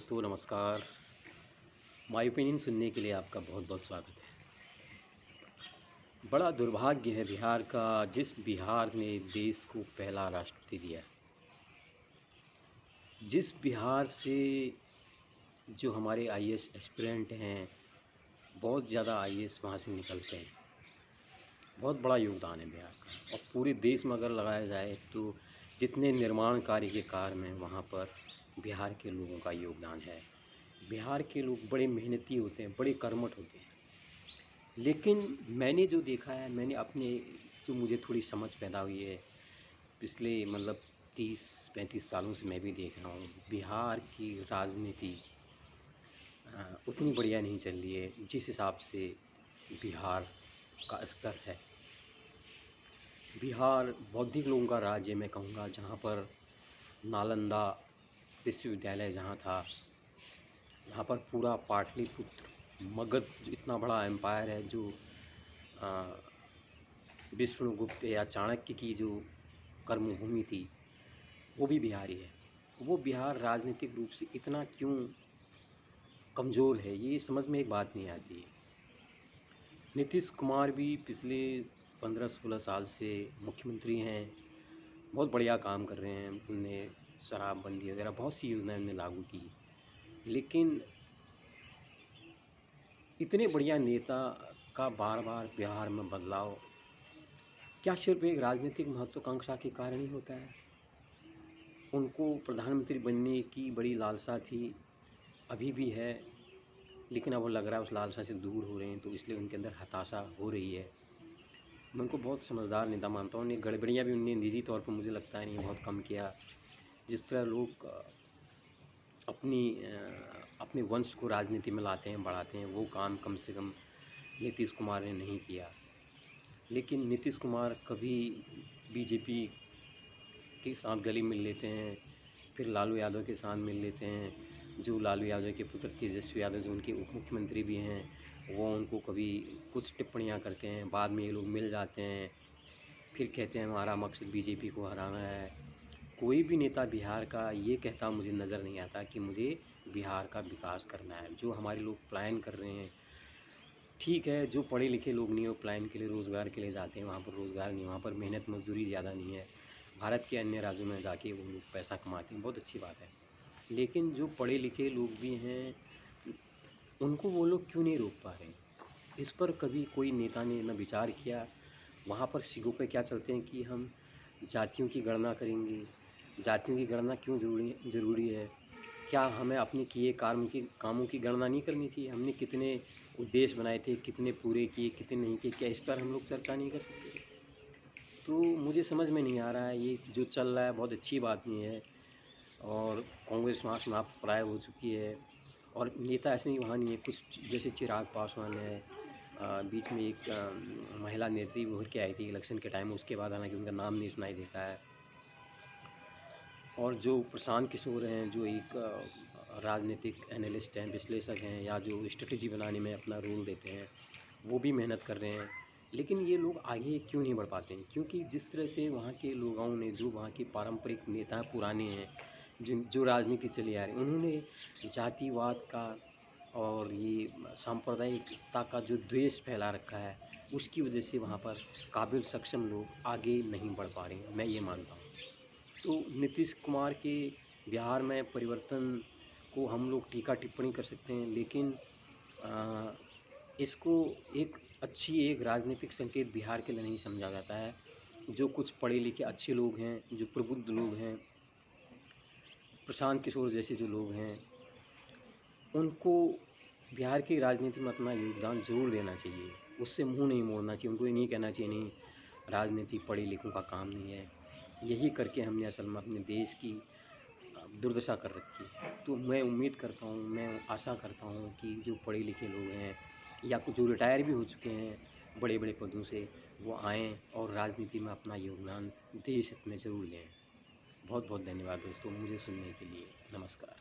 दोस्तों नमस्कार। My opinion सुनने के लिए आपका बहुत बहुत स्वागत है। बड़ा दुर्भाग्य है बिहार का, जिस बिहार ने देश को पहला राष्ट्रपति दिया, जिस बिहार से जो हमारे आईएएस एस्पिरेंट हैं, बहुत ज़्यादा आईएएस वहाँ से निकलते हैं। बहुत बड़ा योगदान है बिहार का। और पूरे देश में अगर लगाया जाए तो जितने निर्माण कार्य के कार्य में वहाँ पर बिहार के लोगों का योगदान है। बिहार के लोग बड़े मेहनती होते हैं, बड़े कर्मठ होते हैं। लेकिन मैंने जो देखा है, मैंने अपने जो मुझे थोड़ी समझ पैदा हुई है पिछले 30-35 सालों से मैं भी देख रहा हूँ, बिहार की राजनीति उतनी बढ़िया नहीं चल रही है जिस हिसाब से बिहार का स्तर है। बिहार बौद्धिक लोगों का राज्य मैं कहूँगा, जहाँ पर नालंदा विश्वविद्यालय जहाँ था, यहाँ पर पूरा पाटलिपुत्र मगध इतना बड़ा एम्पायर है जो विष्णुगुप्त या चाणक्य की जो कर्मभूमि थी वो भी बिहारी है। वो बिहार राजनीतिक रूप से इतना क्यों कमज़ोर है, ये समझ में एक बात नहीं आती है। नीतीश कुमार भी पिछले 15-16 साल से मुख्यमंत्री हैं, बहुत बढ़िया काम कर रहे हैं। उनने शराबबंदी वगैरह बहुत सी योजनाएं उन्होंने लागू की, लेकिन इतने बढ़िया नेता का बार बार बिहार में बदलाव क्या सिर्फ एक राजनीतिक महत्वाकांक्षा के कारण ही होता है? उनको प्रधानमंत्री बनने की बड़ी लालसा थी, अभी भी है, लेकिन अब वो लग रहा है उस लालसा से दूर हो रहे हैं, तो इसलिए उनके अंदर हताशा हो रही है। मैं उनको बहुत समझदार नेता मानता हूँ। उन्हें गड़बड़ियाँ भी उन्होंने निजी तौर पर मुझे लगता है नहीं बहुत कम किया। जिस तरह लोग अपने वंश को राजनीति में लाते हैं, बढ़ाते हैं, वो काम कम से कम नीतीश कुमार ने नहीं किया। लेकिन नीतीश कुमार कभी बीजेपी के साथ गले मिल लेते हैं, फिर लालू यादव के साथ मिल लेते हैं। जो लालू यादव के पुत्र तेजस्वी यादव जो उनके उप मुख्यमंत्री भी हैं, वो उनको कभी कुछ टिप्पणियां करते हैं, बाद में ये लोग मिल जाते हैं, फिर कहते हैं हमारा मकसद बीजेपी को हराना है। कोई भी नेता बिहार का ये कहता मुझे नज़र नहीं आता कि मुझे बिहार का विकास करना है। जो हमारे लोग पलायन कर रहे हैं, ठीक है, जो पढ़े लिखे लोग नहीं, वो पलायन के लिए, रोज़गार के लिए जाते हैं, वहाँ पर रोज़गार नहीं, वहाँ पर मेहनत मजदूरी ज़्यादा नहीं है। भारत के अन्य राज्यों में जाके वो लोग पैसा कमाते हैं, बहुत अच्छी बात है। लेकिन जो पढ़े लिखे लोग भी हैं, उनको वो लोग क्यों नहीं रोक पा रहे हैं? इस पर कभी कोई नेता ने न विचार किया। वहाँ पर सिगों पे क्या चलते हैं कि हम जातियों की गणना करेंगे। जातियों की गणना क्यों ज़रूरी है? क्या हमें अपने किए कामों की गणना नहीं करनी चाहिए? हमने कितने उद्देश्य बनाए थे, कितने पूरे किए, कितने नहीं किए, क्या इस पर हम लोग चर्चा नहीं कर सकते? तो मुझे समझ में नहीं आ रहा है, ये जो चल रहा है बहुत अच्छी बात नहीं है। और कांग्रेस वहाँ समाप्त प्राय हो चुकी है, और नेता ऐसे नहीं वहाँ नहीं है। कुछ जैसे चिराग पासवान है, बीच में एक महिला नेत्री उभर के आई थी इलेक्शन के टाइम, उसके बाद हालांकि उनका नाम नहीं सुनाई देता है। और जो प्रशांत किशोर हैं, जो एक राजनीतिक एनालिस्ट हैं, विश्लेषक हैं, या जो स्ट्रेटजी बनाने में अपना रोल देते हैं, वो भी मेहनत कर रहे हैं। लेकिन ये लोग आगे क्यों नहीं बढ़ पाते हैं? क्योंकि जिस तरह से वहाँ के लोगों ने, जो वहाँ के पारंपरिक नेता पुराने हैं, जो राजनीति चली आ रही, उन्होंने जातिवाद का और ये सांप्रदायिकता का जो द्वेष फैला रखा है, उसकी वजह से वहाँ पर काबिल सक्षम लोग आगे नहीं बढ़ पा रहे हैं, मैं ये मानता हूँ। तो नीतीश कुमार के बिहार में परिवर्तन को हम लोग टीका टिप्पणी कर सकते हैं, लेकिन इसको एक राजनीतिक संकेत बिहार के लिए नहीं समझा जाता है। जो कुछ पढ़े लिखे अच्छे लोग हैं, जो प्रबुद्ध लोग हैं, प्रशांत किशोर जैसे जो लोग हैं, उनको बिहार की राजनीति में अपना योगदान ज़रूर देना चाहिए। उससे मुंह नहीं मोड़ना चाहिए। उनको ये नहीं कहना चाहिए नहीं, राजनीति पढ़े लिखों का काम नहीं है। यही करके हमने असल में अपने देश की दुर्दशा कर रखी है। तो मैं उम्मीद करता हूँ, मैं आशा करता हूँ कि जो पढ़े लिखे लोग हैं, या कुछ जो रिटायर भी हो चुके हैं बड़े बड़े पदों से, वो आएँ और राजनीति में अपना योगदान देश हित में ज़रूर दें। बहुत बहुत धन्यवाद दोस्तों मुझे सुनने के लिए। नमस्कार।